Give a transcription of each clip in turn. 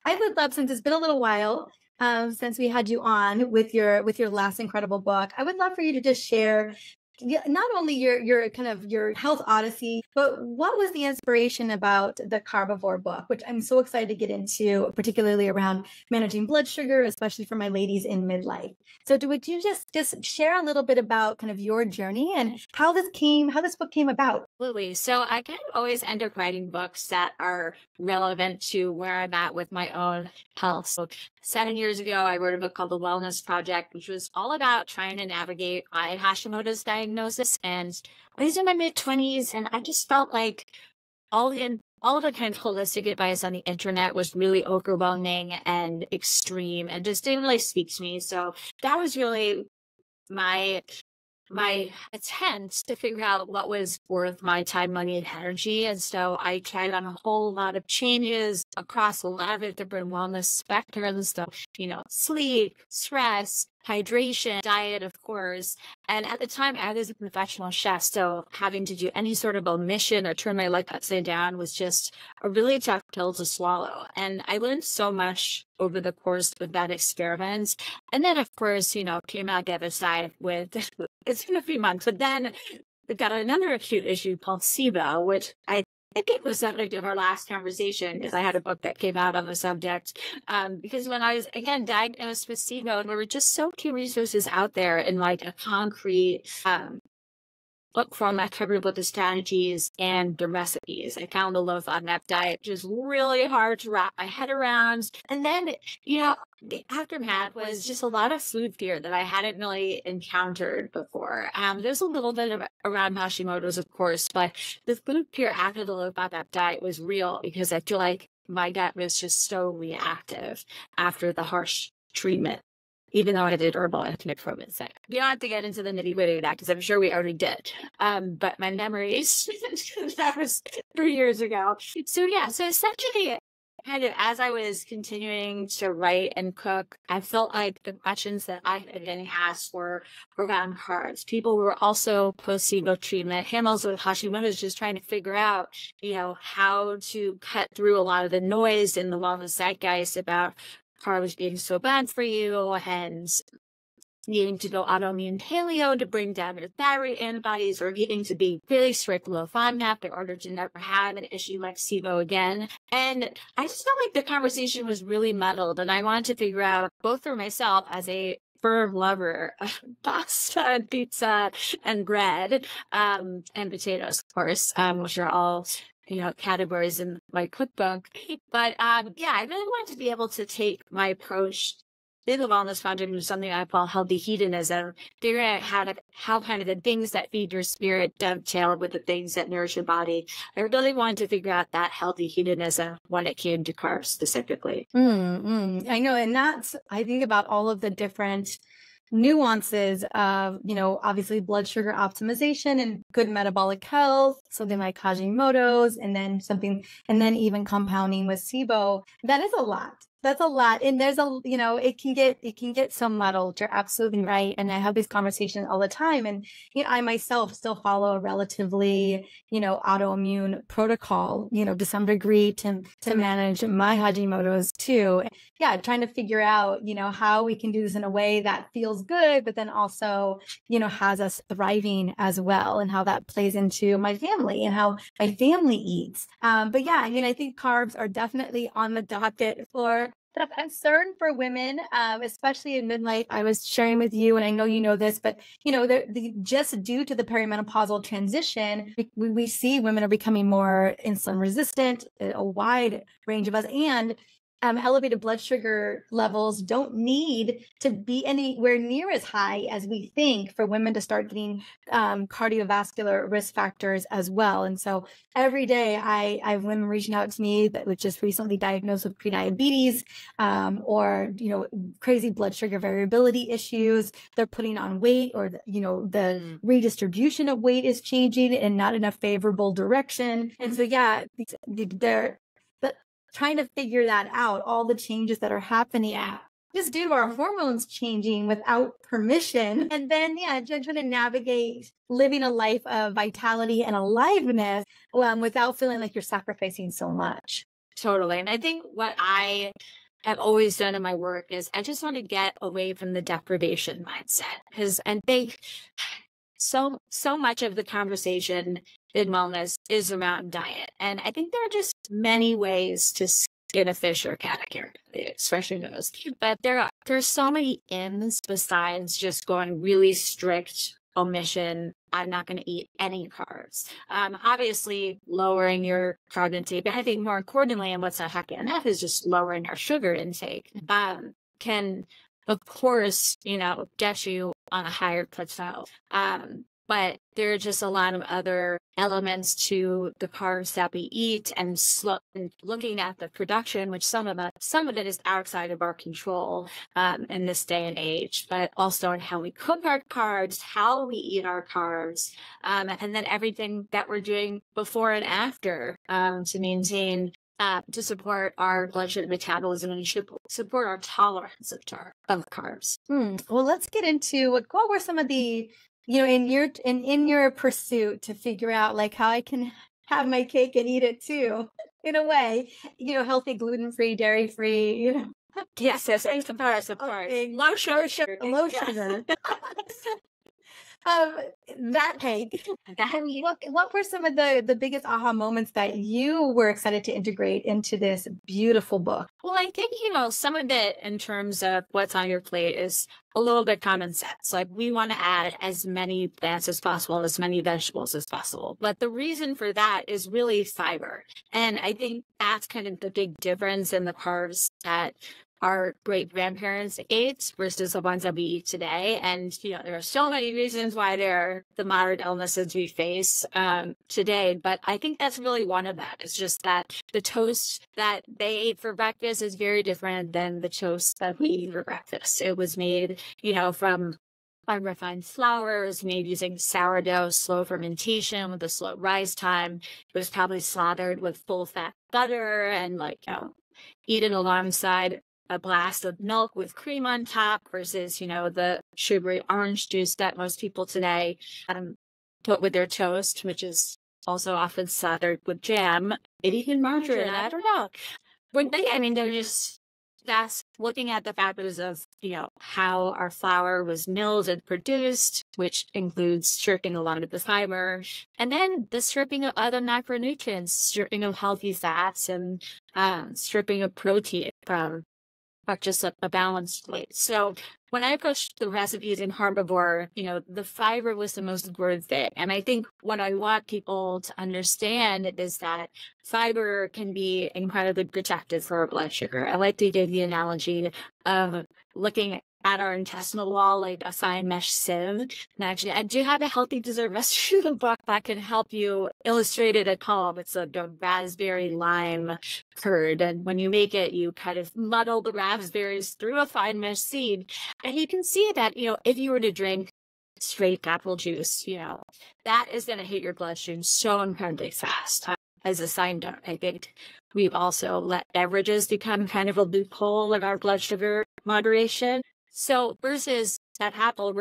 I would love, since it's been a little while since we had you on with your last incredible book, I would love for you to just share not only your kind of your health odyssey, but what was the inspiration about the Carbivore book, which I'm so excited to get into, particularly around managing blood sugar, especially for my ladies in midlife. So would you just share a little bit about kind of your journey and how this book came about? Absolutely. So I kind of always end up writing books that are relevant to where I'm at with my own health. So 7 years ago, I wrote a book called The Wellness Project, which was all about trying to navigate my Hashimoto's diagnosis. And I was in my mid-20s, and I just felt like all of the kind of holistic advice on the internet was really overwhelming and extreme and just didn't really speak to me. So that was really my attempt to figure out what was worth my time, money, and energy. And so I tried on a whole lot of changes across a lot of different wellness spectrums, sleep, stress, hydration, diet, of course. And at the time, I was a professional chef, so having to do any sort of omission or turn my life upside down was just a really tough pill to swallow. And I learned so much over the course of that experiment. And then, of course, came out the other side with, it's been a few months, but then we got another acute issue called SIBO, which I think it was the subject of our last conversation, because I had a book that came out on the subject. Because when I was, again, diagnosed with SIBO, and there were just so few resources out there in like a concrete book form that covered both the strategies and the recipes. I found the low FODMAP diet just really hard to wrap my head around. And then, the aftermath was just a lot of food fear that I hadn't really encountered before. There's a little bit around Hashimoto's, of course, but the food fear after the low FODMAP diet was real, because I feel like my gut was just so reactive after the harsh treatment, even though I did herbal antimicrobials. We don't have to get into the nitty-gritty of that, because I'm sure we already did. But my memories, that was 3 years ago. So essentially, kind of as I was continuing to write and cook, I felt like the questions that I had been getting asked were around carbs. People were also post-SIBO treatment, handles with Hashimoto's, just trying to figure out, how to cut through a lot of the noise in the wellness zeitgeist about carbs being so bad for you, and needing to go autoimmune paleo to bring down your thyroid antibodies, or needing to be really strict low FODMAP in order to never have an issue like SIBO again. And I just felt like the conversation was really muddled, and I wanted to figure out, both for myself as a firm lover of pasta and pizza and bread, and potatoes, of course, which are all categories in my cookbook. But I really wanted to be able to take my approach in the Wellness Project into something I call healthy hedonism, figuring out how kind of the things that feed your spirit dovetail with the things that nourish your body. I really wanted to figure out that healthy hedonism when it came to carbs specifically. I know. And I think about all of the different nuances of, obviously blood sugar optimization and good metabolic health, something like Hashimoto's, and then even compounding with SIBO. That is a lot. That's a lot. And there's it can get so muddled. You're absolutely right. And I have these conversations all the time. And, I myself still follow a relatively, autoimmune protocol, to some degree to manage my Hashimoto's too. Yeah. Trying to figure out, how we can do this in a way that feels good, but then also, has us thriving as well, and how that plays into my family and how my family eats. But yeah, I think carbs are definitely on the docket for the concern for women, especially in midlife. I was sharing with you, and I know you know this, but just due to the perimenopausal transition, we see women are becoming more insulin resistant, a wide range of us, and elevated blood sugar levels don't need to be anywhere near as high as we think for women to start getting cardiovascular risk factors as well. And so every day I have women reaching out to me that was just recently diagnosed with prediabetes, or, crazy blood sugar variability issues. They're putting on weight, or, the redistribution of weight is changing in not in a favorable direction. And so, they're trying to figure that out, all the changes that are happening just due to our hormones changing without permission. And then, trying to navigate living a life of vitality and aliveness without feeling like you're sacrificing so much. Totally. And I think what I have always done in my work is I just want to get away from the deprivation mindset. Because I think so much of the conversation in wellness is around diet. And I think there are just many ways to skin a fish or cat a carrot, especially those. But there's so many ins besides just going really strict omission. I'm not going to eat any carbs. Obviously, lowering your carb intake, but I think more importantly, and what's not happening enough is just lowering our sugar intake. Can, of course, get you on a higher plateau. But there are just a lot of other elements to the carbs that we eat, and looking at the production, which some of it is outside of our control in this day and age, but also in how we cook our carbs, how we eat our carbs, and then everything that we're doing before and after to maintain to support our blood sugar metabolism and support our tolerance of carbs. Well, let's get into what were some of the, in your pursuit to figure out like how I can have my cake and eat it too, in a way, healthy, gluten-free, dairy-free, Yes, I support. Low sugar. Low sugar. That cake. What were some of the biggest aha moments that you were excited to integrate into this beautiful book? Well, I think, some of it in terms of what's on your plate is a little bit common sense. Like we want to add as many plants as possible, as many vegetables as possible. But the reason for that is really fiber. And I think that's kind of the big difference in the carbs that our great grandparents ate versus the ones that we eat today. And, there are so many reasons why there are the modern illnesses we face today. But I think that's really one of that. It's just that the toast that they ate for breakfast is very different than the toast that we eat for breakfast. It was made, from unrefined flour. It was made using sourdough, slow fermentation with a slow rise time. It was probably slathered with full fat butter and eaten alongside a glass of milk with cream on top versus, the sugary orange juice that most people today put with their toast, which is also often slathered with jam, maybe even margarine. I don't know. They're just, that's looking at the factors of, how our flour was milled and produced, which includes stripping a lot of the fiber, and then the stripping of other macronutrients, stripping of healthy fats, and stripping of protein from just a balanced plate. So when I approached the recipes in Herbivore, the fiber was the most important thing. And I think what I want people to understand is that fiber can be incredibly protective for our blood sugar. I like to give the analogy of looking at our intestinal wall like a fine mesh sieve. And actually, I do have a healthy dessert recipe in the book that can help you illustrate it at home. It's a raspberry lime curd. And when you make it, you kind of muddle the raspberries through a fine mesh sieve. And you can see that, if you were to drink straight apple juice, that is going to hit your bloodstream so incredibly fast. As a side note, I think we've also let beverages become kind of a loophole of our blood sugar moderation. So versus that apple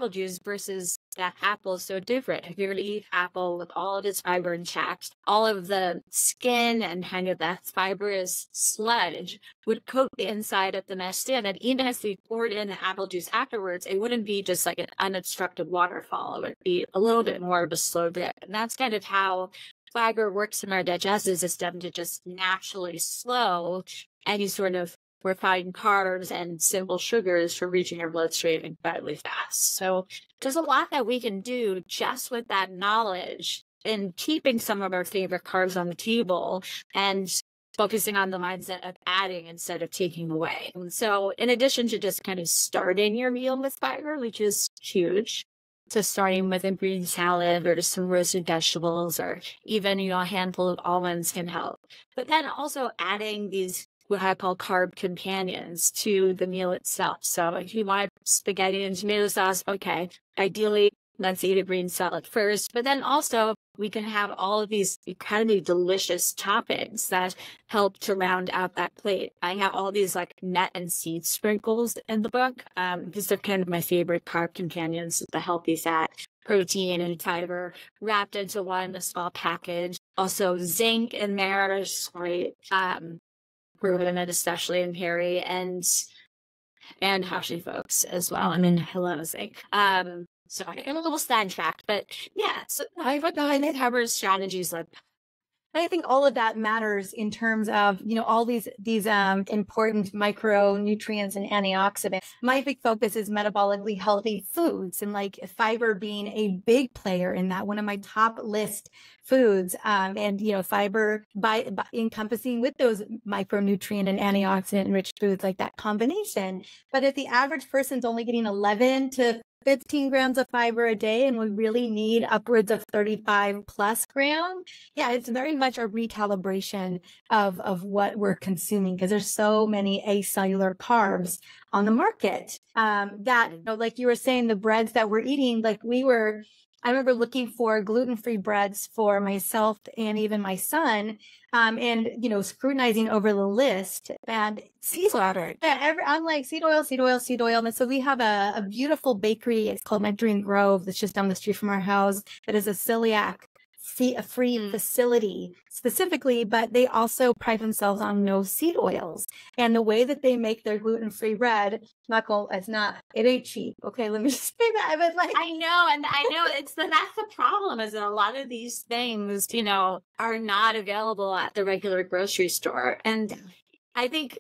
juice versus that apple is so different. If you're going to eat apple with all of its fiber intact, all of the skin and kind of that fibrous sludge would coat the inside of the mesh sieve. And even if we poured in the apple juice afterwards, it wouldn't be just like an unobstructed waterfall. It would be a little bit more of a slow drip. And that's kind of how fiber works in our digestive system, to just naturally slow any sort of refined carbs and simple sugars from reaching our bloodstream incredibly fast. So there's a lot that we can do just with that knowledge and keeping some of our favorite carbs on the table and focusing on the mindset of adding instead of taking away. And so in addition to just kind of starting your meal with fiber, which is huge, so starting with a green salad or just some roasted vegetables or even, a handful of almonds can help. But then also adding these what I call carb companions to the meal itself. So if you want spaghetti and tomato sauce, okay, ideally, let's eat a green salad first. But then also we can have all of these incredibly delicious toppings that help to round out that plate. I have all these like nut and seed sprinkles in the book. These are kind of my favorite carb companions, the healthy fat, protein, and fiber wrapped into one, a small package. Also zinc in there is great. Proven it, especially in Perry and Hashi folks as well. I mean, I love zinc. So I'm a little sidetracked, but yeah, so I would behind it covers strategies like And I think all of that matters in terms of, all these important micronutrients and antioxidants. My big focus is metabolically healthy foods, and like fiber being a big player in that. One of my top list foods, and fiber by encompassing with those micronutrient and antioxidant rich foods, like that combination. But if the average person's only getting 11 to 15 grams of fiber a day, and we really need upwards of 35 plus grams. Yeah, it's very much a recalibration of what we're consuming, because there's so many acellular carbs on the market. That, like you were saying, the breads that we're eating, I remember looking for gluten-free breads for myself and even my son, and scrutinizing over the list, and seed oil. Yeah, I'm like seed oil, seed oil, seed oil. And so we have a beautiful bakery. It's called Nectarine Grove. That's just down the street from our house. That is a celiac free facility specifically, but they also pride themselves on no seed oils. And the way that they make their gluten-free bread, it ain't cheap. Okay, let me just say that. But I know that's the problem, is that a lot of these things, are not available at the regular grocery store. And I think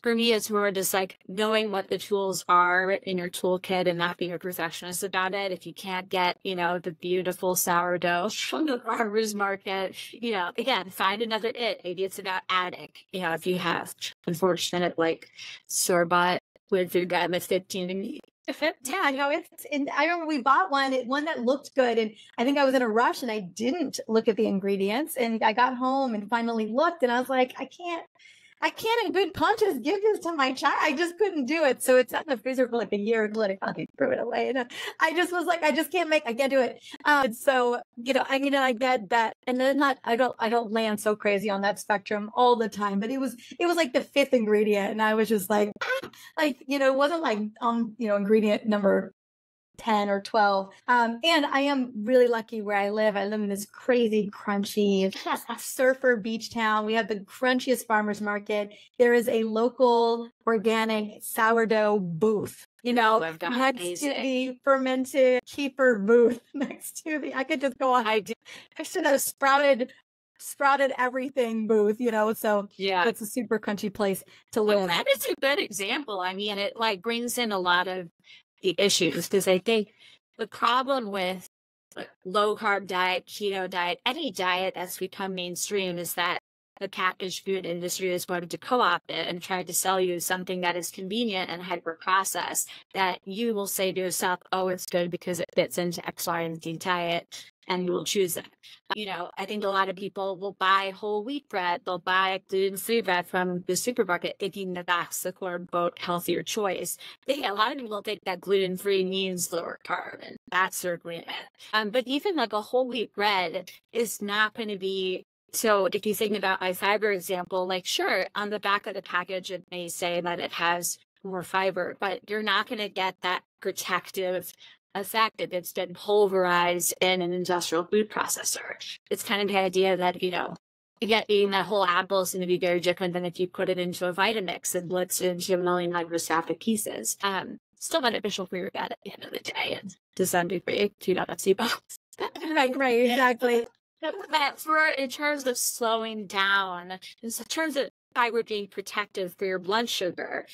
for me, it's more just like knowing what the tools are in your toolkit and not being a perfectionist about it. If you can't get, the beautiful sourdough from the farmer's market, again, find another it. Maybe it's about adding, if you have unfortunate, store-bought with food guy with 15 yeah, I remember we bought one that looked good, and I think I was in a rush and I didn't look at the ingredients, and I got home and finally looked, and I was like, I can't in good conscience give this to my child. I just couldn't do it. So it's in the freezer for like a year and let it threw it away. And I just was like, I can't do it. So, I get that. And then I don't land so crazy on that spectrum all the time, but it was like the fifth ingredient. And I was just like, it wasn't like, ingredient number 10 or 12. And I am really lucky where I live. I live in this crazy, crunchy surfer beach town. We have the crunchiest farmers market. There is a local organic sourdough booth. Next to the fermented kefir booth next to I could just go on. I should have sprouted everything booth, so yeah, it's a super crunchy place to live. Well, that is a good example. I mean, it brings in a lot of the issues, because I think the problem with low carb diet, keto diet, any diet that's become mainstream, is that the packaged food industry is wanting to co-opt it and try to sell you something that is convenient and hyper processed, that you will say to yourself, oh, it's good because it fits into X, Y, and Z diet, and you will choose that. I think a lot of people will buy whole wheat bread. They'll buy gluten-free bread from the supermarket thinking that that's the quote-unquote healthier choice. A lot of people think that gluten-free means lower carb, and that's their agreement. But even like a whole wheat bread is not going to be. So if you think about my fiber example, sure, on the back of the package, it may say that it has more fiber, but you're not going to get that protective effect if it's been pulverized in an industrial food processor. It's kind of the idea that, eating that whole apple is going to be very different than if you put it into a Vitamix and blitz it into a million microscopic pieces. Still beneficial for your gut at the end of the day, and to some degree, SIBO. Right, exactly. But in terms of slowing down, in terms of fiber being protective for your blood sugar,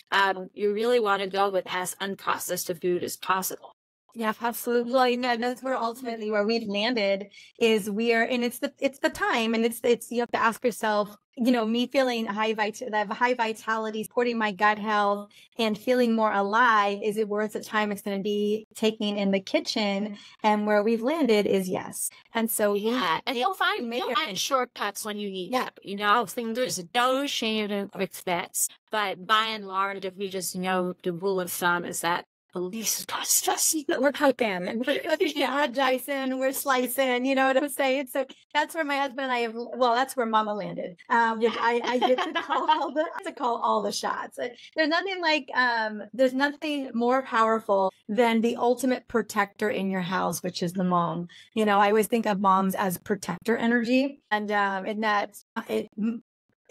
you really want to go with as unprocessed a food as possible. Yeah, absolutely. And that's where ultimately where we've landed is and it's the time, and it's you have to ask yourself, me feeling high vitality, supporting my gut health and feeling more alive, is it worth the time it's going to be taking in the kitchen? And where we've landed is yes. And so, yeah, and you'll find shortcuts when you need them. I think there's no shame in quick fix, but by and large, if we just know the rule of thumb is that the least processed we're cooking. And Yeah, dicing, we're slicing, you know what I'm saying? So that's where my husband and I have, well, that's where mama landed. I get to call all the shots. There's nothing more powerful than the ultimate protector in your house, which is the mom. You know, I always think of moms as protector energy, and that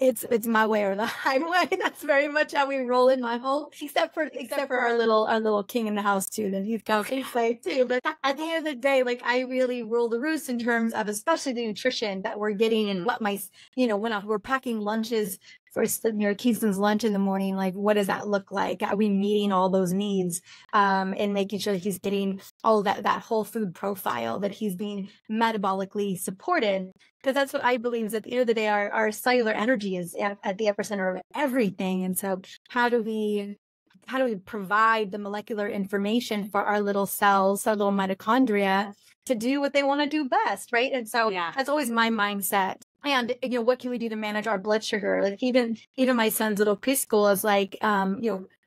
it's my way or the highway. That's very much how we roll in my home, except for our little king in the house too. Then he's got his say too. But at the end of the day, like I really rule the roost in terms of especially the nutrition that we're getting and what when we're packing lunches for Keyson's lunch in the morning, like what does that look like? Are we meeting all those needs and making sure that he's getting all that whole food profile, that he's being metabolically supported? Because that's what I believe is at the end of the day, our cellular energy is at the epicenter of everything. And so how do we provide the molecular information for our little cells, our little mitochondria to do what they want to do best, right? And so that's always my mindset. And, what can we do to manage our blood sugar? Like even my son's little preschool is like,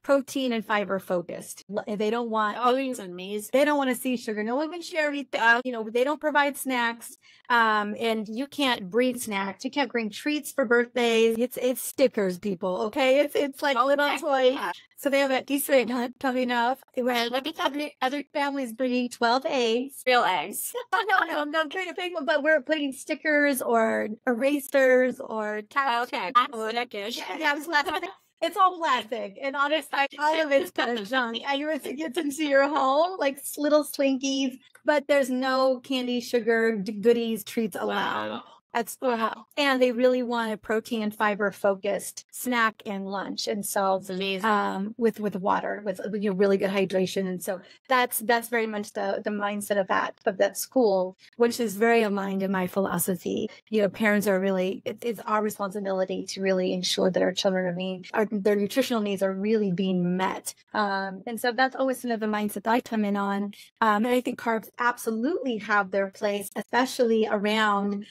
protein and fiber focused. They don't want, they don't want to see sugar. No one can share anything. They don't provide snacks. And you can't bring snacks. You can't bring treats for birthdays. It's stickers, people. Okay. It's like little toy. So they have a decent, not enough. Well, other families bringing 12 eggs. Real eggs. No, I'm not trying to pick one, but we're putting stickers or erasers or it's all plastic, and honestly, all of it's kind of junk. I used to get into your home, like little Slinkies, but there's no candy, sugar, goodies, treats allowed. Wow. That's wow. And they really want a protein and fiber focused snack and lunch. And so with water, with really good hydration. And so that's very much the mindset of that school, which is very aligned in my philosophy. Parents are really, it's our responsibility to really ensure that our children their nutritional needs are really being met. And so that's always kind of the mindset that I come in on. And I think carbs absolutely have their place, especially around,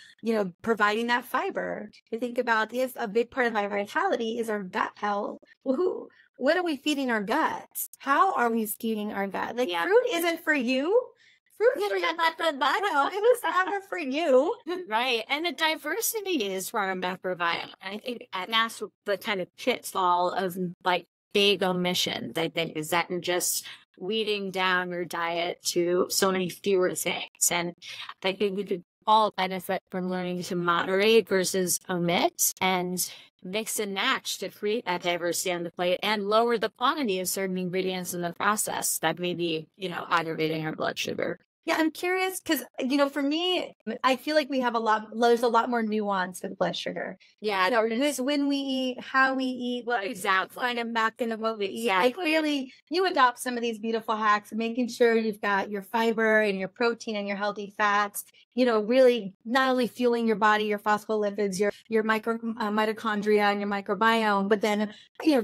providing that fiber. You think about this, a big part of my vitality is our gut health. Woohoo. What are we feeding our guts? How are we feeding our gut? Like fruit isn't for you. Fruit is not for the It was never for you. Right. And the diversity is for our microbiome. I think that's the kind of pitfall of like big omissions, I think, is that just weeding down your diet to so many fewer things. And I think we could all benefit from learning to moderate versus omit and mix and match to create that diversity on the plate and lower the quantity of certain ingredients in the process that may be, aggravating our blood sugar. Yeah, I'm curious because, for me, I feel like there's a lot more nuance with blood sugar. Yeah. It's when we eat, how we eat, what exactly kind of back into what we eat. Yeah. Clearly, you adopt some of these beautiful hacks, making sure you've got your fiber and your protein and your healthy fats, really not only fueling your body, your phospholipids, your mitochondria and your microbiome, but then,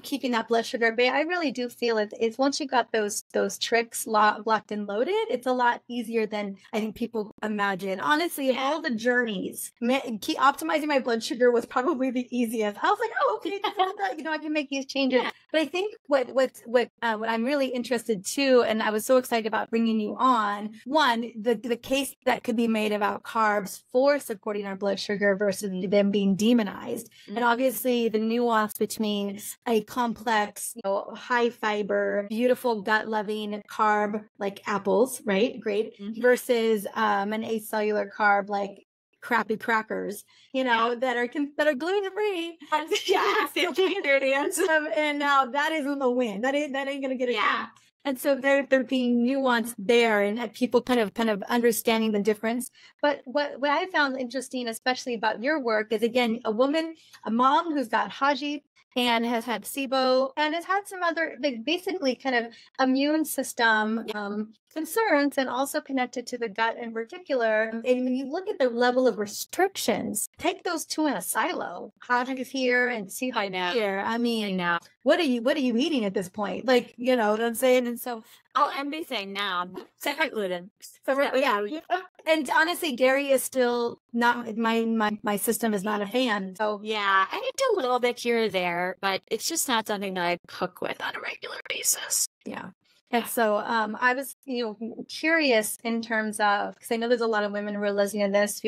keeping that blood sugar at bay. I really do feel it's once you got those tricks locked and loaded, it's a lot easier than I think people imagine. Honestly, all the journeys, optimizing my blood sugar was probably the easiest. I was like, oh, okay, I can make these changes. But I think what I'm really interested too, and I was so excited about bringing you on. One, the case that could be made about carbs for supporting our blood sugar versus them being demonized, and obviously the nuance between a complex, high fiber, beautiful gut loving carb like apples, right? Great. Versus an acellular carb like crappy crackers, that are gluten-free. And now that isn't a win. That ain't gonna get it. And so they're being nuanced there, and people kind of understanding the difference. But what I found interesting, especially about your work, is again a mom who's got Haji and has had SIBO and has had some other, basically kind of immune system concerns, and also connected to the gut in particular. And when you look at the level of restrictions, take those two in a silo. Haji is here and SIBO here. I mean, what are you eating at this point? Like, you know what I'm saying? And so everything now. Second gluten. And honestly, dairy is still not my system is not a fan. So I do a little bit here or there, but it's just not something that I cook with on a regular basis. Yeah. And so I was, curious in terms of, because I know there's a lot of women who are listening to this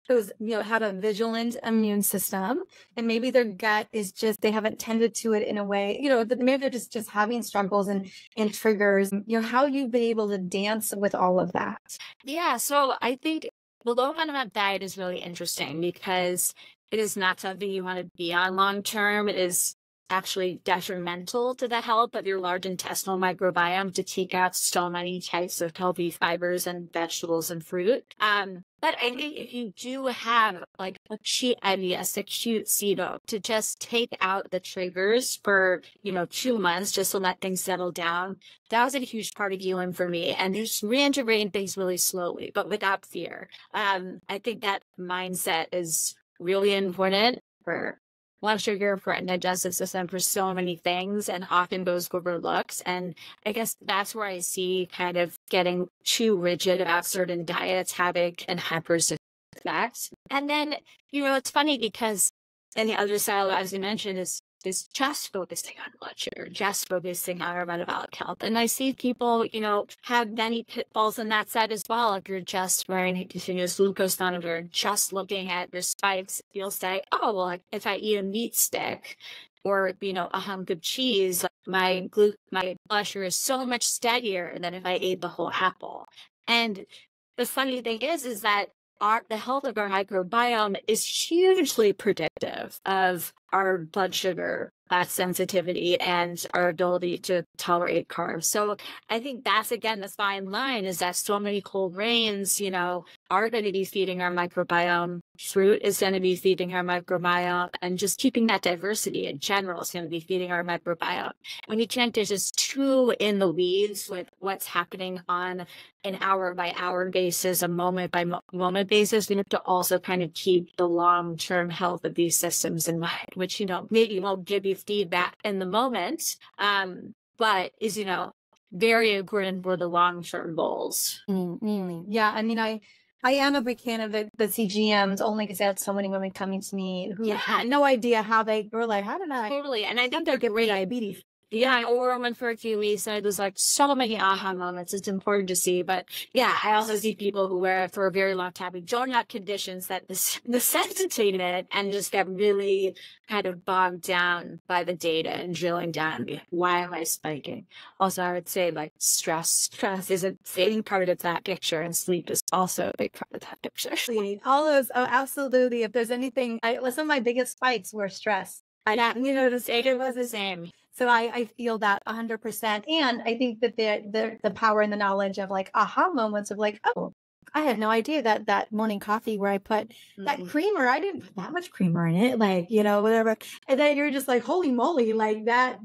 who's, had a vigilant immune system, and maybe their gut is just, they haven't tended to it in a way, that maybe they're just having struggles and triggers, how you've been able to dance with all of that. Yeah, so I think the low FODMAP diet is really interesting because it is not something you want to be on long term. It is actually detrimental to the health of your large intestinal microbiome to take out so many types of healthy fibers and vegetables and fruit. But I think if you do have like acute IBS, acute SIBO, to just take out the triggers for, 2 months just to let things settle down, that was a huge part of healing for me. And just reintegrating things really slowly, but without fear. I think that mindset is really important for blood sugar, for a digestive system, for so many things, and often goes overlooked. And I guess that's where I see kind of getting too rigid about certain diets having an adverse effect. And then, it's funny because and the other side, as you mentioned, is just focusing on blood sugar, just focusing on our metabolic health. And I see people, have many pitfalls on that side as well. If you're just wearing a continuous glucose monitor, just looking at your spikes, you'll say, oh, well, if I eat a meat stick or, a hunk of cheese, my blood sugar is so much steadier than if I ate the whole apple. And the funny thing is that the health of our microbiome is hugely predictive of our blood sugar sensitivity and our ability to tolerate carbs. So I think that's, again, the fine line is that so many whole grains, are going to be feeding our microbiome. Fruit is going to be feeding our microbiome, and just keeping that diversity in general is going to be feeding our microbiome. When you can't get just too in the weeds with what's happening on an hour by hour basis, a moment by moment basis, we have to also kind of keep the long-term health of these systems in mind, which, maybe won't give you feedback in the moment, but is, very important for the long-term goals. Mm-hmm. Yeah. I mean, I am a big fan of the CGMs only because I had so many women coming to me who had no idea how they were like, how did I? Totally. And I think they'll get rid of diabetes. Yeah, I overwhelmed for a few weeks. And it was like so many aha moments. It's important to see. But yeah, I also see people who wear it for a very long time, don't have conditions that necessitate it, and just get really kind of bogged down by the data and drilling down. Why am I spiking? Also, I would say like stress is a big part of that picture, and sleep is also a big part of that picture. All those, oh, absolutely. If there's anything, some of my biggest spikes were stress. I know, it was the same. So I feel that 100%. And I think that the power and the knowledge of like aha moments of like, oh, I had no idea that morning coffee where I put that creamer, I didn't put that much creamer in it, like, whatever. And then you're just like, holy moly, like that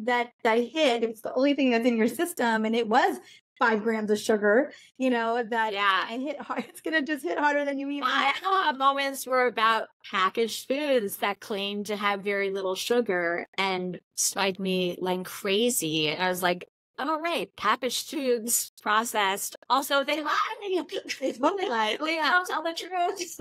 hit, it's the only thing that's in your system. And it was 5 grams of sugar, I hit hard. It's going to just hit harder than you even. My aha moments were about packaged foods that claim to have very little sugar and spiked me like crazy. I was like, oh, right, packaged foods, processed. Also, they lie. It's what they lie. Don't tell the truth.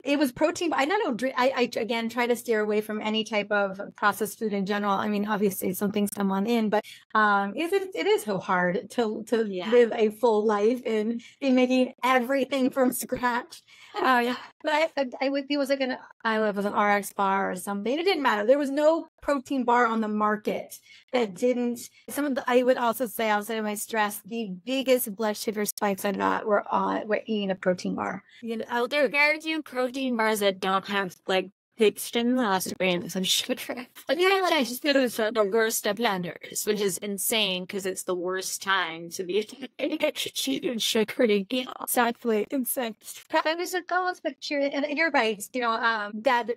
It was protein. I don't know. I again try to steer away from any type of processed food in general. I mean, obviously some things come on in, but it is so hard to live a full life and be making everything from scratch. Oh yeah. But I was an RX bar or something. It didn't matter. There was no protein bar on the market that didn't. I would also say outside of my stress, the biggest blood sugar spikes I got were eating a protein bar. There are very few protein bars that don't have like fixed in last grams of sugar. But yeah, I just did the worst of blenders, which is insane because it's the worst time to be eating sugar to get exactly insane. It was a goals picture, and you're right. That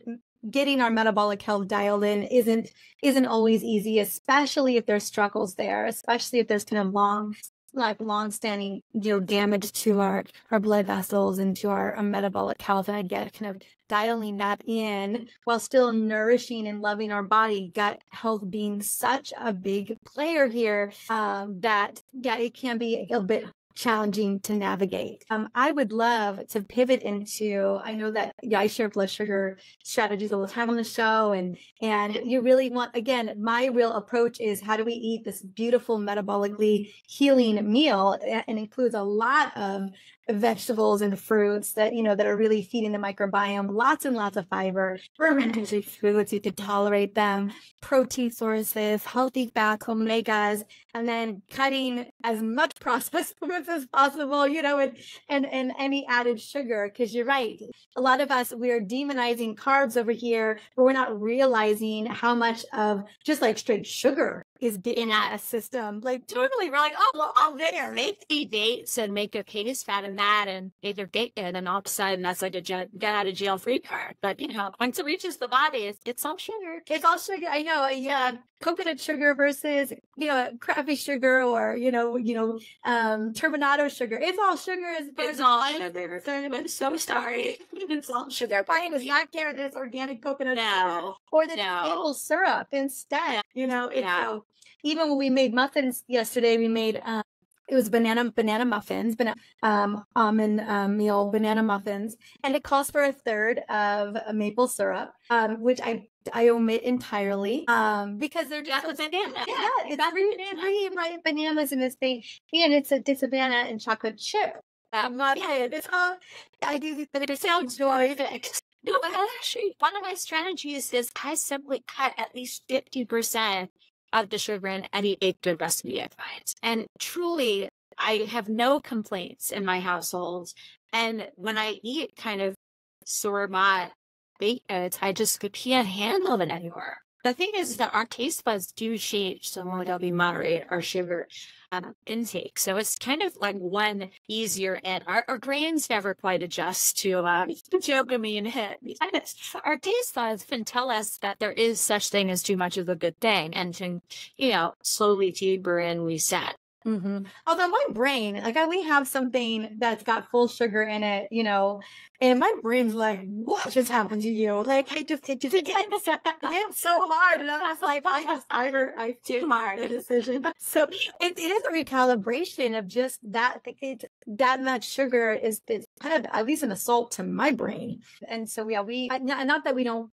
getting our metabolic health dialed in isn't always easy, especially if there's struggles there, especially if there's kind of long-standing damage to our blood vessels and to our metabolic health. And I get kind of dialing that in while still nourishing and loving our body, gut health being such a big player here, that it can be a bit challenging to navigate. I would love to pivot into, I know that I share blood sugar strategies all the time on the show, and you really want, again, my real approach is how do we eat this beautiful metabolically healing meal, and includes a lot of vegetables and fruits that, that are really feeding the microbiome, lots and lots of fiber, fermented foods, you could tolerate them, protein sources, healthy fats, omegas, and then cutting as much processed foods as possible, and any added sugar. Because you're right, a lot of us, we're demonizing carbs over here, but we're not realizing how much of just like straight sugar is in a system. Like Totally. We're like, oh, well, I'll there make the dates and make a case fat in that and make your date in, and all of a sudden that's like a get out of jail free card. But once it reaches the body, it's all sugar. It's all sugar. I know. Yeah. Coconut sugar versus, crappy sugar, or, turbinado sugar. It's all sugar. It's all sugar. I'm so sorry. It's all sugar. Fine does not care that it's organic coconut No. or the table syrup instead. So even when we made muffins yesterday, we made it was banana muffins, almond meal banana muffins, and it calls for a third of maple syrup, which I omit entirely because they're just banana. Yeah, it's right bananas in this thing, and it's a banana and chocolate chip. It's all I do, but it sounds joyful. No, actually, one of my strategies is I simply cut at least 50% of the sugar in any baked good recipe I find. And truly, I have no complaints in my household. And when I eat kind of store-bought baked goods, I just can't handle it anymore. The thing is that our taste buds do change, so we moderate our sugar intake. So it's kind of like one easier end. Our brains never quite adjust to dopamine hit. Our taste buds can tell us that there is such thing as too much of a good thing, and to, slowly taper and reset. Mm-hmm. Although my brain, like we have something that's got full sugar in it, and my brain's like, what just happened to you? Like, I just did I'm so hard. And I was like, I too hard a decision. So it is a recalibration of just that. That much sugar is kind of at least an assault to my brain. And so, yeah, not that we don't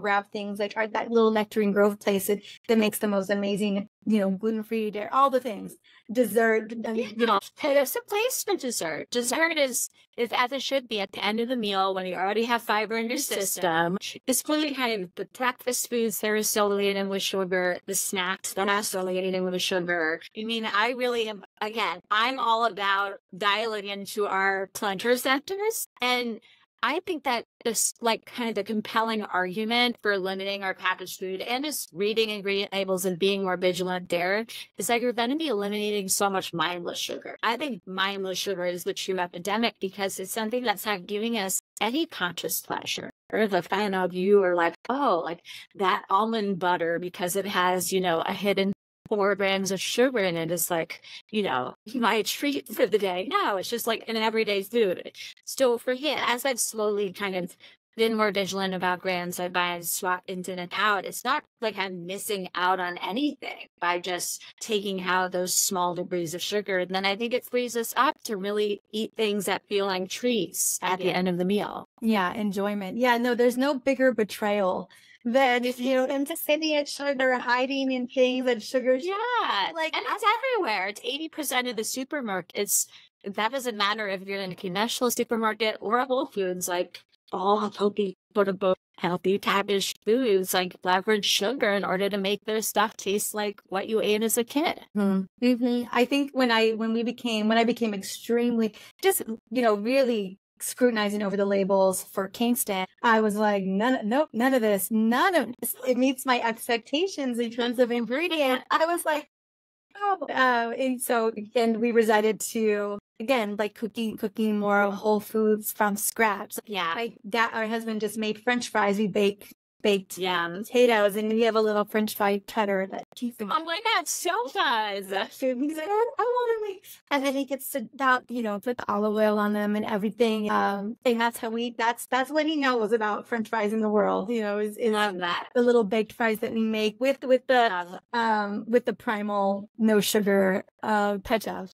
grab things like that little Nectarine Grove place that makes the most amazing, gluten-free dairy, all the things, dessert, There's a place for dessert. Dessert is as it should be at the end of the meal when you already have fiber in your system. It's really kind of the breakfast foods that are associated with sugar, the snacks that are associated with sugar. I mean, I really am, again, I'm all about dialing into our pleasure centers, and I think that this, kind of the compelling argument for limiting our packaged food and just reading ingredient labels and being more vigilant there is that you're going to be eliminating so much mindless sugar. I think mindless sugar is the true epidemic because it's something that's not giving us any conscious pleasure. Or the fan of you are like, oh, like that almond butter because it has, a hidden 4 grams of sugar in it is like, my treat for the day. No, it's just like an everyday food. So as I've slowly kind of been more vigilant about brands I buy and swap into and out, it's not like I'm missing out on anything by just taking out those small degrees of sugar. And then I think it frees us up to really eat things that feel like treats at the end of the meal. Yeah, enjoyment. Yeah, no, there's no bigger betrayal than if into sitting at sugar, hiding in things and sugar. Yeah, and that's everywhere. It's 80% of the supermarkets. That doesn't matter if you're in a conventional supermarket or a Whole Foods, like all healthy, healthy packaged foods, like leverage sugar in order to make their stuff taste like what you ate as a kid. Mm-hmm. I think when I became extremely just really scrutinizing over the labels for Kingston, I was like, none of this. It meets my expectations in terms of ingredient. I was like, and we resided to, again, like cooking more whole foods from scratch. Yeah. Our husband just made French fries. We bake baked potatoes, and you have a little French fry cutter that keeps them. Oh my God, so fun. So he's like, I want to make, and then he gets to that, put the olive oil on them and everything. And that's how that's what he knows about French fries in the world. Is Love that. the little baked fries that we make with the primal no sugar ketchup.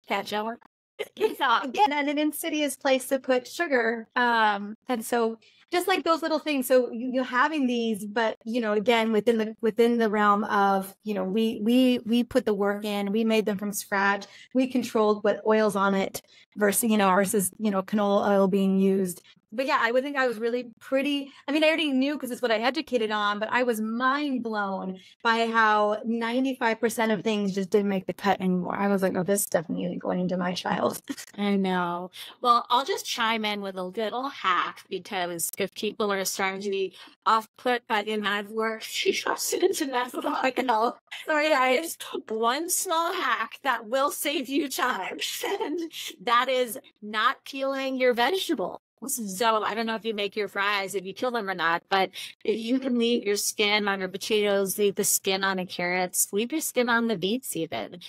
Again, an insidious place to put sugar. And so just like those little things. So you're having these, but again, within the realm of, we put the work in, we made them from scratch. We controlled what oils on it versus canola oil being used. But yeah, I would think I was really pretty. I mean, I already knew because it's what I educated on, but I was mind blown by how 95% of things just didn't make the cut anymore. I was like, oh, this definitely isn't going into my child. I know. Well, I'll just chime in with a little hack, because if people are starting to be off-put by the amount of work she drops it into metabolic health, sorry guys, one small hack that will save you time, and that is not peeling your vegetables. So I don't know if you make your fries, if you peel them or not, but if you can leave your skin on your potatoes, leave the skin on the carrots, leave your skin on the beets even.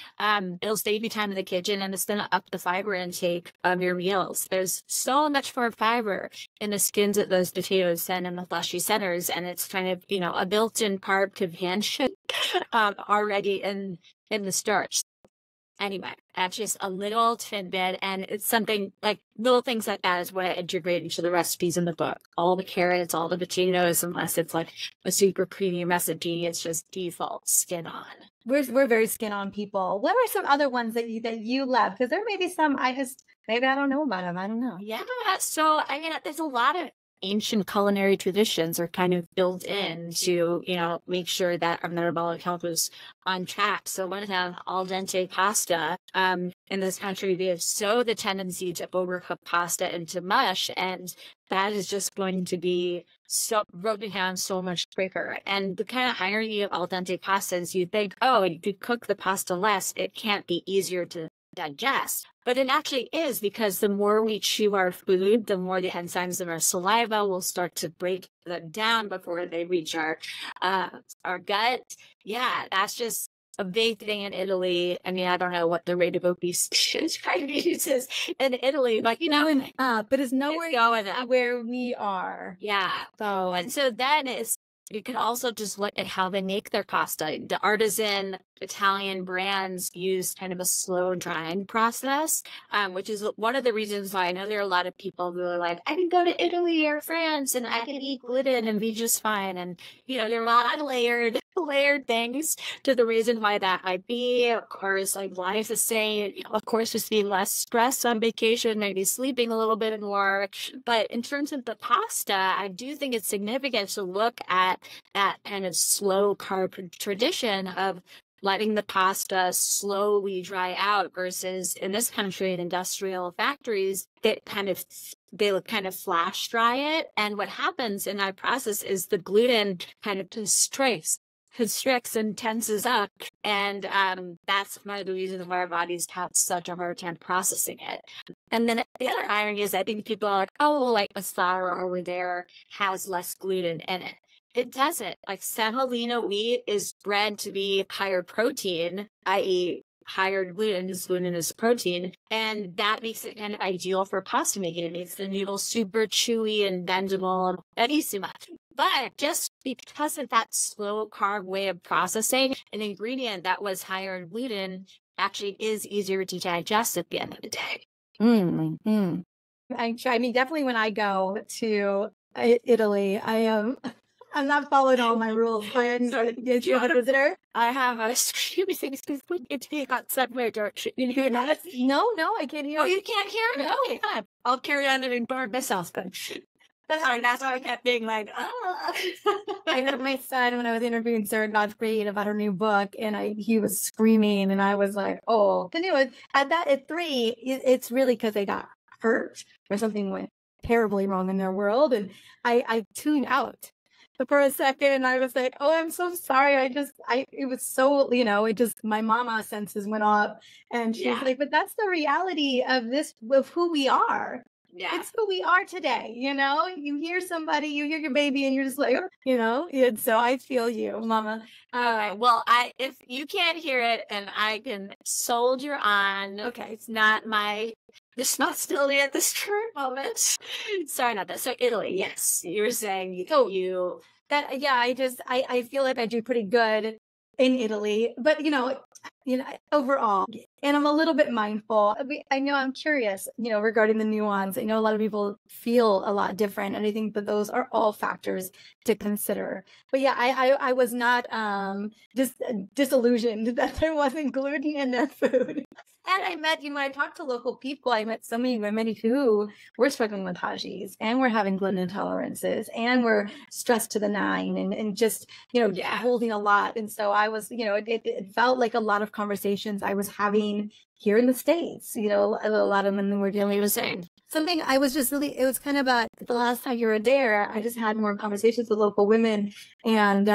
It'll save you time in the kitchen, and it's going to up the fiber intake of your meals. There's so much more fiber in the skins of those potatoes than in the fleshy centers, and it's kind of, a built-in carb companion already in the starch. Anyway, that's just a little tidbit, and it's something like little things like that is what I integrate into the recipes in the book. All the carrots, all the potatoes, unless it's like a super premium recipe, it's just default skin on. We're very skin on people. What are some other ones that you love? Because there may be some maybe I don't know about them. I don't know. Yeah, so I mean, there's a lot of ancient culinary traditions are kind of built in to, make sure that our metabolic health is on track. So one of them, al dente pasta. In this country, we have the tendency to overcook pasta into mush, and that is just going to be broken down so much quicker. And the kind of irony of al dente pasta is you think, oh, you could cook the pasta less, it can't be easier to digest. But it actually is, because the more we chew our food, the more the enzymes in our saliva will start to break them down before they reach our gut. Yeah, that's just a big thing in Italy. I mean, I don't know what the rate of obesity is in Italy, but but it's nowhere going where we are. Yeah. So then you can also just look at how they make their pasta. The artisan Italian brands use kind of a slow drying process, which is one of the reasons why I know there are a lot of people who are like, I can go to Italy or France and I can eat gluten and be just fine. And, there are a lot of layered things to the reason why that might be. Of course, like life is saying, of course, just be less stressed on vacation, maybe sleeping a little bit more. But in terms of the pasta, I do think it's significant to look at that kind of slow carb tradition of letting the pasta slowly dry out versus in this country in industrial factories they kind of flash dry it. And what happens in that process is the gluten kind of constricts and tenses up. And that's one of the reasons why our bodies have such a hard time processing it. And then the other irony is I think people are like, oh, like a flour over there has less gluten in it. It doesn't. Like semolina wheat is bred to be higher protein, i.e. higher gluten is protein, and that makes it kind of ideal for pasta making. It makes the noodles super chewy and bendable and bellissima. But just because of that slow carb way of processing, an ingredient that was higher in gluten actually is easier to digest at the end of the day. I mean, definitely when I go to Italy, I'm not following all my rules. Did you have a visitor? I have a few things to take on somewhere. You hear that? No, I can't hear. Oh, you can't hear? No. Okay, fine. I'll carry on and bar myself then. That's why I kept being like, oh. I had my son when I was interviewing Sarah Godfrey about her new book, and he was screaming, and I was like, oh. Because at 3, it's really because they got hurt or something went terribly wrong in their world, and I tuned out. But for a second, I was like, oh, I'm so sorry. It was so, my mama senses went up, and she's like, but that's the reality of who we are. Yeah. It's who we are today. You hear somebody, you hear your baby, and you're just like, and so I feel you, mama. All right. Well, if you can't hear it, and I can soldier on. Okay. It's not my responsibility at this current moment. Sorry, not that. So Italy, yes, you were saying you. I feel like I do pretty good in Italy, but overall, and I'm a little bit mindful. I know I'm curious, regarding the nuance. I know a lot of people feel a lot different, and I think that those are all factors to consider. But yeah, I was not disillusioned that there wasn't gluten in their food. And I met, I talked to local people. I met so many women who were struggling with Hashis, and we're having gluten intolerances, and we're stressed to the nine, and just, holding a lot. And so I was, it felt like a lot of conversations I was having here in the States. A lot of them were dealing with the same. Something I was just really, it was kind of the last time you were there, I just had more conversations with local women, and,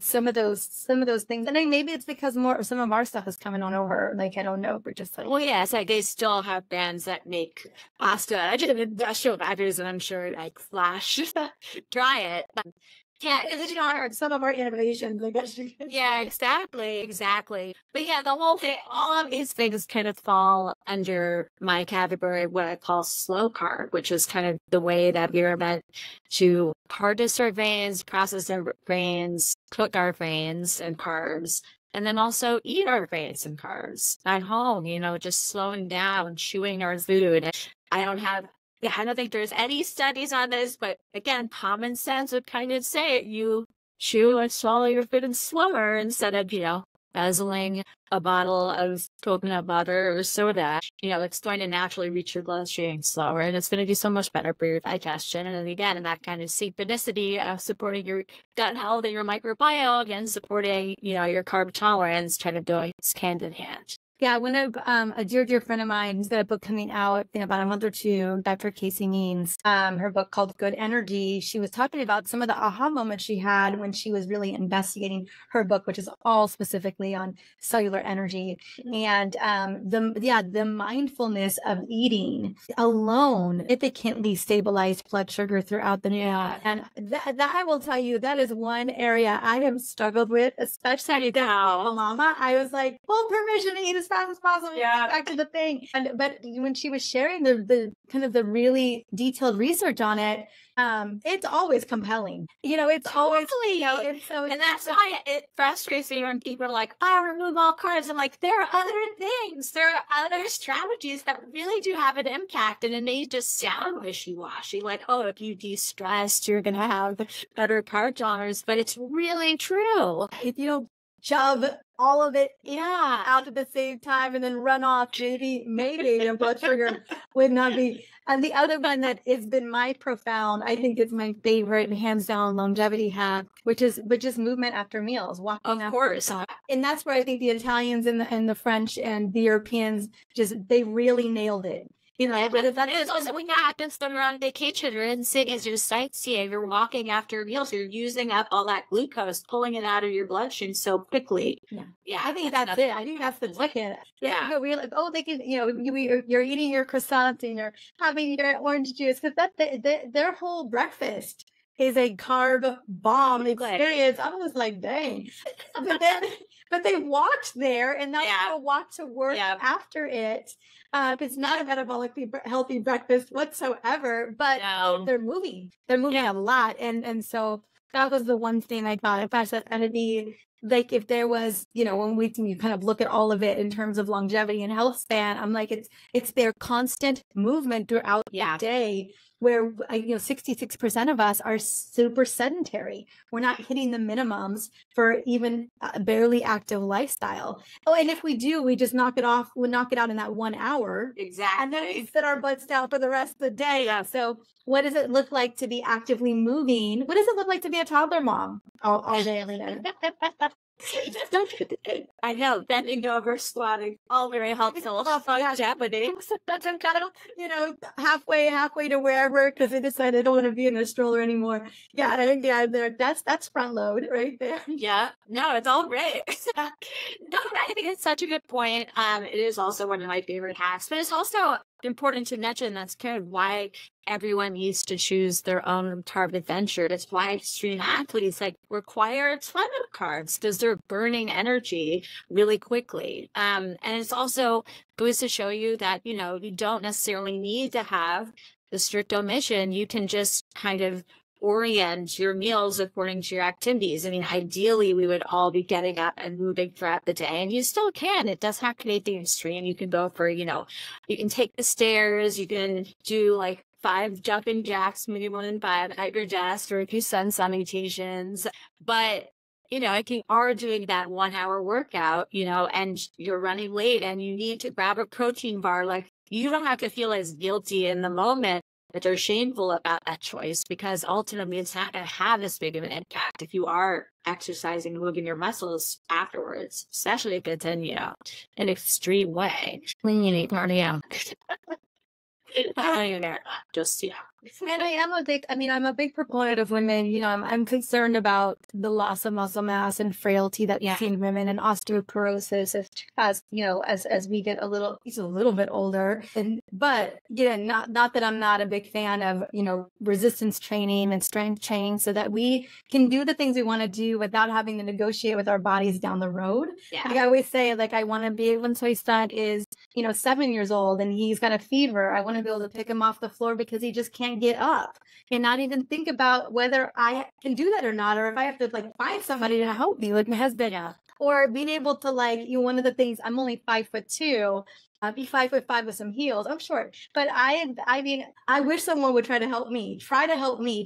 some of those things. And then maybe it's because some of our stuff is coming on over. Like, I don't know, we're just like. Well, yeah, it's like they still have brands that make pasta. I just industrial factors, and I'm sure like flash dry it. Yeah, because some of our innovations, I guess. Yeah, exactly. But yeah, the whole thing, all of these things kind of fall under my category, what I call slow carb, which is kind of the way that we are meant to harvest our grains, process our grains, cook our grains and carbs, and then also eat our grains and carbs at home, just slowing down, chewing our food. I don't think there's any studies on this, but again, common sense would kind of say you chew and swallow your food and slower instead of, guzzling a bottle of coconut butter or soda. It's going to naturally reach your bloodstream slower, and it's going to do so much better for your digestion. And then again, that kind of synchronicity of supporting your gut health and your microbiome and supporting, your carb tolerance, kind of going hand in hand. Yeah, when a dear friend of mine who's got a book coming out in about a month or two, Dr. Casey Means, her book called Good Energy, she was talking about some of the aha moments she had when she was really investigating her book, which is all specifically on cellular energy. And the mindfulness of eating alone significantly stabilized blood sugar throughout the night. And that I will tell you, that is one area I have struggled with, especially now. Mama, I was like, full permission to eat as fast as possible. Yeah, back to the thing. But when she was sharing the kind of the really detailed research on it, it's always compelling. It's always, and that's why it frustrates me when people are like, I remove all carbs. I'm like, there are other things. There are other strategies that really do have an impact, and it may just sound wishy-washy, like, oh, if you de-stressed, you're going to have better carb tolerance, but it's really true. If you don't shove all of it out at the same time and then run off, maybe your blood sugar would not be. And the other one that has been my profound, I think it's my favorite, hands down, longevity hack, which is movement after meals, walking. Of course. And that's where I think the Italians and the French and the Europeans they really nailed it. But that is also when that happens when you're on vacation or in cities, you're sightseeing, you're walking after meals, you're using up all that glucose, pulling it out of your bloodstream so quickly. Yeah, I think that's it. I think that's the ticket. Yeah, we're like, they can, you're eating your croissants and you're having your orange juice, because their whole breakfast is a carb bomb experience. I was like, dang. But they walked there, and now people walk to work after it. It's not a metabolically healthy breakfast whatsoever, but they're moving. They're moving a lot. And so that was the one thing I thought. If I said entity, like if there was, when you kind of look at all of it in terms of longevity and health span, I'm like, it's their constant movement throughout the day, where 66% of us are super sedentary. We're not hitting the minimums for even a barely active lifestyle. Oh, and if we do, we just knock it off. We knock it out in that 1 hour. Exactly. And then we sit our butts down for the rest of the day. Yeah. So what does it look like to be actively moving? What does it look like to be a toddler mom all day every day? I know, bending over, squatting, all very helpful. Oh my gosh, happening. That's kind of, halfway to wherever, because they decided I don't want to be in the stroller anymore. Yeah, I think that's front load right there. Yeah, no, it's all great. No, I think it's such a good point. It is also one of my favorite hacks, but it's also important to mention that's kind of why everyone needs to choose their own carb adventure. That's why extreme athletes require a ton of carbs because they're burning energy really quickly. And it's also goes to show you that, you don't necessarily need to have the strict omission. You can just kind of orient your meals according to your activities. I mean, ideally, we would all be getting up and moving throughout the day, and you still can. It does have to be the extreme. You can go for, you can take the stairs, you can do 5 jumping jacks, maybe more than 5 at your desk, or if you sun salutations. But if you are doing that 1-hour workout, and you're running late and you need to grab a protein bar, you don't have to feel as guilty in the moment that you're shameful about that choice, because ultimately it's not going to have this big of an impact if you are exercising and moving your muscles afterwards, especially if it's in, an extreme way. Clean cardio. Just, And I'm a big proponent of women. I'm concerned about the loss of muscle mass and frailty that we see in women, and osteoporosis as we get a little bit older. But not that I'm not a big fan of, resistance training and strength training, so that we can do the things we want to do without having to negotiate with our bodies down the road. Yeah. I always say, I want to be, once my son is, 7 years old and he's got a fever, I want to be able to pick him off the floor because he just can't get up, and not even think about whether I can do that or not, or if I have to find somebody to help me, like my husband. Yeah. Or being able to one of the things, I'm only 5'2", be 5'5" with some heels. I'm short, but I wish someone would try to help me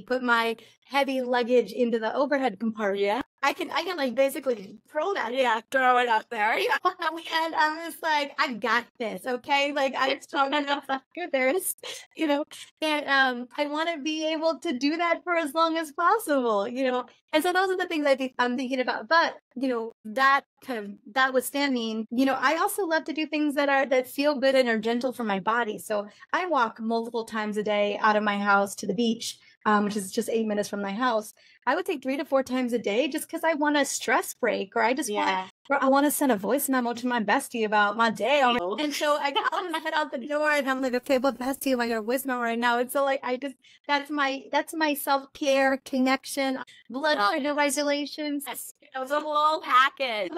put my heavy luggage into the overhead compartment. Yeah. I can basically throw that. Yeah, throw it up there. Yeah. And I'm just I got this, okay? I'm strong enough. There is, and I want to be able to do that for as long as possible, And so those are the things I'm thinking about. But that withstanding, I also love to do things that feel good and are gentle for my body. So I walk multiple times a day out of my house to the beach, which is just 8 minutes from my house. I would take 3 to 4 times a day just because I want a stress break, or I just I want to send a voice memo to my bestie about my day. And so I got to head out the door, and I'm okay, but bestie, I got a voice memo right now. And so that's my self-care connection, blood sugar isolation. It was a whole package.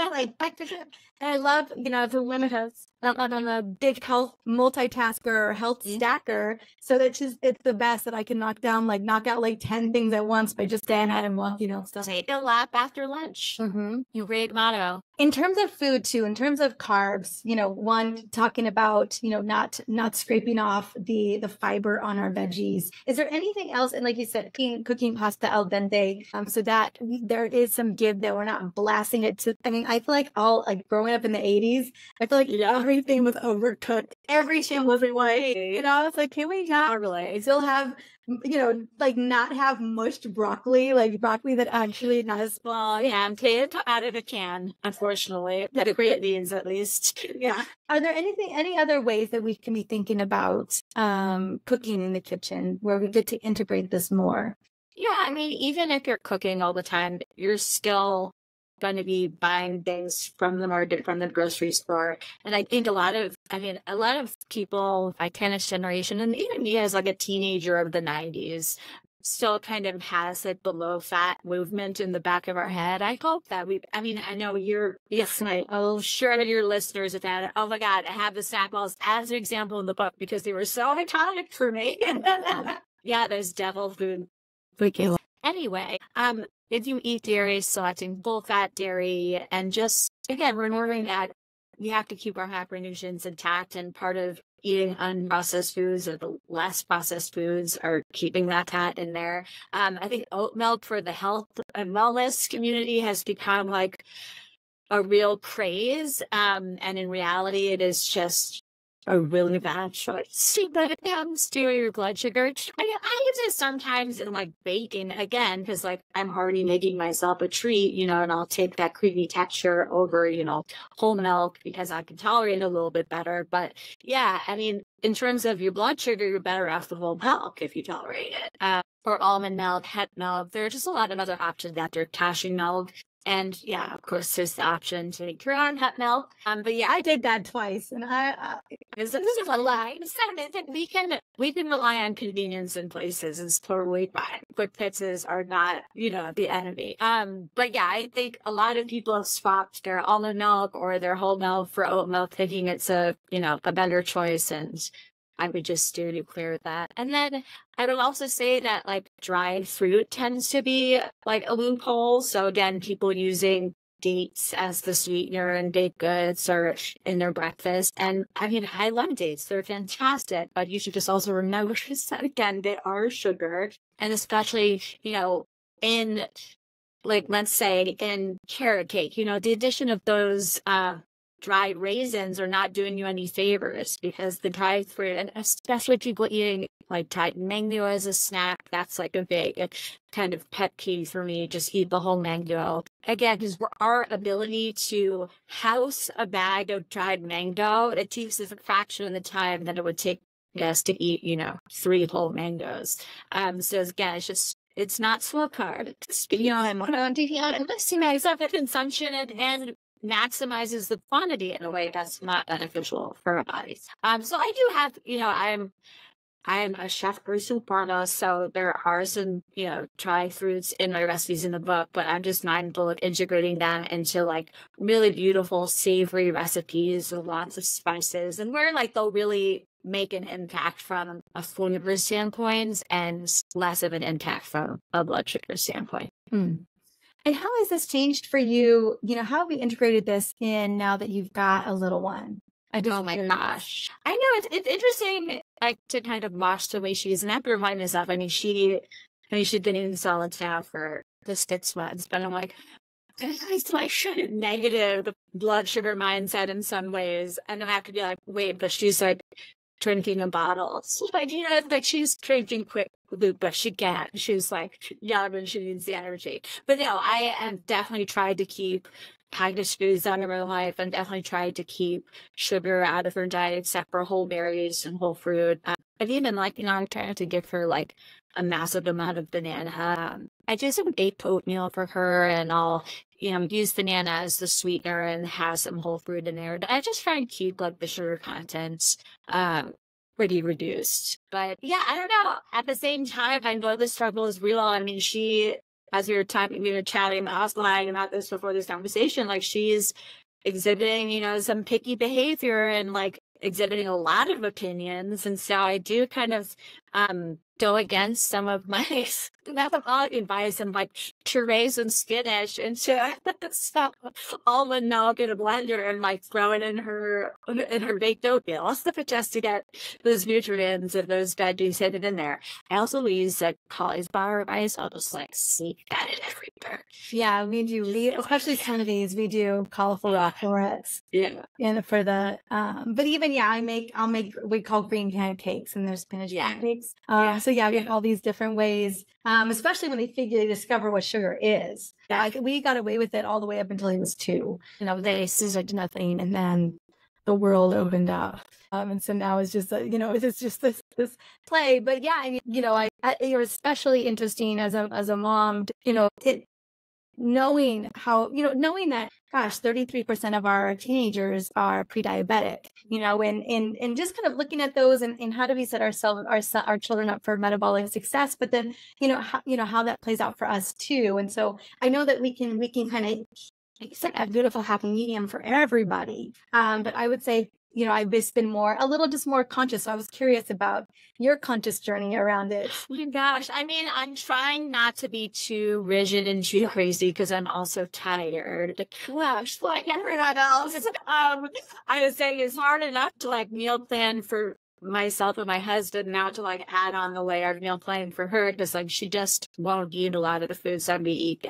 And I love, if a woman has, I'm a big health multitasker or health stacker. So it's the best that I can knock out 10 things at once by just staying at and stuff. Take a lap after lunch. Mm-hmm. Great motto. In terms of food too, in terms of carbs, one talking about, not scraping off the fiber on our veggies. Is there anything else? And like you said, cooking pasta al dente, so that there is some give that we're not blasting it to. I mean, I feel growing up in the 80s, I feel everything was overcooked. Everything was white. I was can we not really still have, not have mushed broccoli, broccoli that actually has, out of a can, unfortunately. That great means at least. Yeah. Are there any other ways that we can be thinking about cooking in the kitchen where we get to integrate this more? Yeah, I mean, even if you're cooking all the time, you're still going to be buying things from the market, from the grocery store. And I think a lot of people, my parents' generation, and even me as a teenager of the 90s, still kind of has the low fat movement in the back of our head. I hope that I know I'm sure that your listeners have had, oh my God, I have the snack balls as an example in the book because they were so iconic for me. Yeah, there's devil food. Anyway, if you eat dairy, selecting full fat dairy, and just, again, remembering that we have to keep our macronutrients intact, and part of eating unprocessed foods or the less processed foods are keeping that fat in there. I think oat milk for the health and wellness community has become a real craze. And in reality, it is just a really bad choice when it comes to your blood sugar. I use it sometimes in like baking again, because like I'm already making myself a treat, you know, and I'll take that creamy texture over, you know, whole milk because I can tolerate it a little bit better. But yeah, I mean, in terms of your blood sugar, you're better off with whole milk if you tolerate it. Or almond milk, het milk. There are just a lot of other options out there, cashew milk. And yeah, of course, there's the option to make your own hot milk. But yeah, I did that twice, and this is a lie. We can rely on convenience in places. It's totally fine. Quick fixes are not, you know, the enemy. But yeah, I think a lot of people have swapped their almond milk or their whole milk for oat milk, thinking it's a, you know, a better choice. And I would just steer you clear of that. And then I would also say that like dried fruit tends to be like a loophole. So again, people using dates as the sweetener in baked goods or in their breakfast. And I mean, I love dates. They're fantastic, but you should just also remember that again, they are sugar. And especially, you know, in like, let's say in carrot cake, you know, the addition of those, dried raisins are not doing you any favors, because the dried fruit, and especially people eating like dried mango as a snack, that's like a big kind of pet peeve for me. Just eat the whole mango. Again, because our ability to house a bag of dried mango, it takes a fraction of the time that it would take us to eat, you know, 3 whole mangoes. So again, it's not slow carb. It's beyond maximize the consumption and maximizes the quantity in a way that's not beneficial for our bodies. So I do have, you know, I'm a chef person porno, so there are some, you know, dry fruits in my recipes in the book, but I'm just mindful of integrating them into like really beautiful, savory recipes with lots of spices, and where like they'll really make an impact from a flavor standpoint and less of an impact from a blood sugar standpoint. And how has this changed for you? You know, how have you integrated this in now that you've got a little one? Oh my gosh. I know it's interesting, like, to kind of watch the way she is. And I have to remind myself, I mean, she'd been in solids now for the 6 months, but I'm like, it's like negative blood sugar mindset in some ways. And I have to be like, wait, but she's like drinking a bottle. So like, you know, like she's drinking quick loop, but she can't. She's like young and she needs the energy. But no, I have definitely tried to keep packaged foods out of her life, and definitely tried to keep sugar out of her diet, except for whole berries and whole fruit. I've even like, you know, I'm trying to give her like a massive amount of banana. I do some baked oatmeal for her, and I'll, you know, use banana as the sweetener and have some whole fruit in there. But I just try and keep like the sugar contents pretty reduced. But yeah, I don't know. At the same time, I know the struggle is real. I mean, as we were chatting offline about this before this conversation, like she's exhibiting, you know, some picky behavior and like exhibiting a lot of opinions. And so I do kind of go against some of my metabolic advice and like puree some spinach into some almond milk in a blender and like throw it in her baked oatmeal just to get those nutrients and those veggies hidden in there. I also use like cauliflower rice. I'll just like sneak that in everywhere. Yeah, we do. Especially Canadians, we do cauliflower florets. Yeah. And for the but even I'll make we call green pancakes, and there's spinach pancakes. So yeah, we have all these different ways. Especially when they discover what sugar is. Yeah, we got away with it all the way up until he was 2. You know, they said nothing, and then the world opened up. And so now it's just, you know, it's just this play. But yeah, I mean, you know, you're especially interesting as a mom, you know, knowing that, gosh, 33% of our teenagers are pre-diabetic, you know, and just kind of looking at those and how do we set our children up for metabolic success, but then, you know, how that plays out for us too. And so I know that we can kind of, like you said, a beautiful happy medium for everybody. But I would say, you know, I've just been more conscious. So I was curious about your conscious journey around it. Oh my gosh. I mean, I'm trying not to be too rigid and too crazy because I'm also tired. Gosh, like everyone else. I was saying it's hard enough to like meal plan for myself and my husband, now to like add on the layer of meal planning for her, because like she just won't eat a lot of the foods that we eat.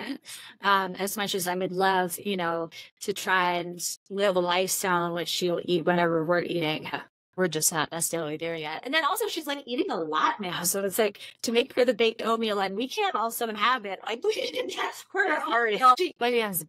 As much as I would love, you know, to try and live a lifestyle in which she'll eat whatever we're eating. we're just not necessarily there yet. And then also she's like eating a lot now. So it's like to make her the baked oatmeal, and we can't also have it. Like we can just for already healthy. But yes,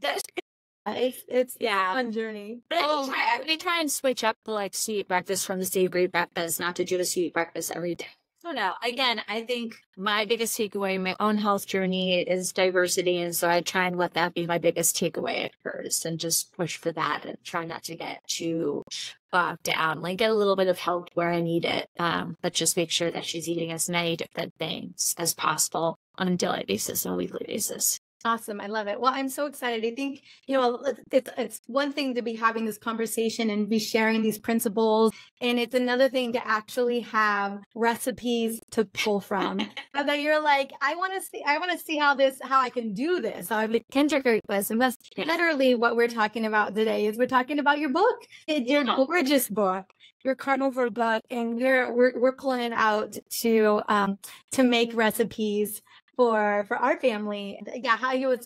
It's yeah. a fun journey. We try and switch up the like sweet breakfast from the savory breakfast, not to do the sweet breakfast every day. So no, again, I think my biggest takeaway in my own health journey is diversity. And so I try and let that be my biggest takeaway at first and just push for that and try not to get too bogged down, like get a little bit of help where I need it. But just make sure that she's eating as many different things as possible on a daily basis and a weekly basis. Awesome. I love it. Well, I'm so excited. I think, it's one thing to be having this conversation and be sharing these principles. And it's another thing to actually have recipes to pull from. That you're like, I want to see how I can do this. How I can integrate this. And that's literally what we're talking about today is we're talking about your book. Your gorgeous book, your carnivore book. And we're pulling it out to make recipes for our family. Yeah,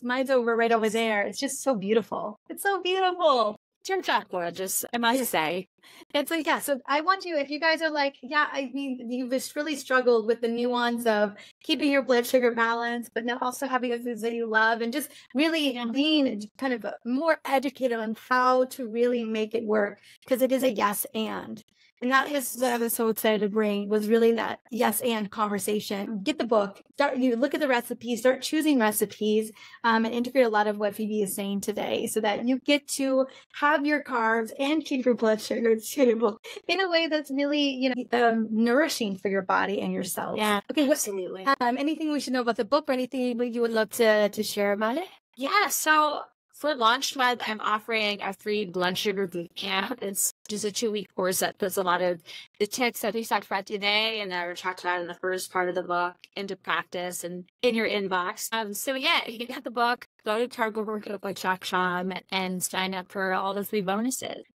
mine's right over there. It's just so beautiful. It's so beautiful. Turns out gorgeous, I must say. It's like, yeah, so I want you, if you guys are like, yeah, I mean, you've just really struggled with the nuance of keeping your blood sugar balanced, but now also having the foods that you love and just really being kind of more educated on how to really make it work, because it is a yes and. And that is what I was so excited to bring, was really that yes and conversation. Get the book, look at the recipes, start choosing recipes, and integrate a lot of what Phoebe is saying today so that you get to have your carbs and keep your blood sugar stable in a way that's really, nourishing for your body and yourself. Yeah, okay, absolutely. Anything we should know about the book or anything you would love to share about it? Yeah, so for Launch Month, I'm offering a free blood sugar boot camp. It's just a 2-week course that puts a lot of the tips that we talked about today and that were talked about in the first part of the book into practice and in your inbox. So yeah, you can get the book, go to carboworkout.com and sign up for all the free bonuses.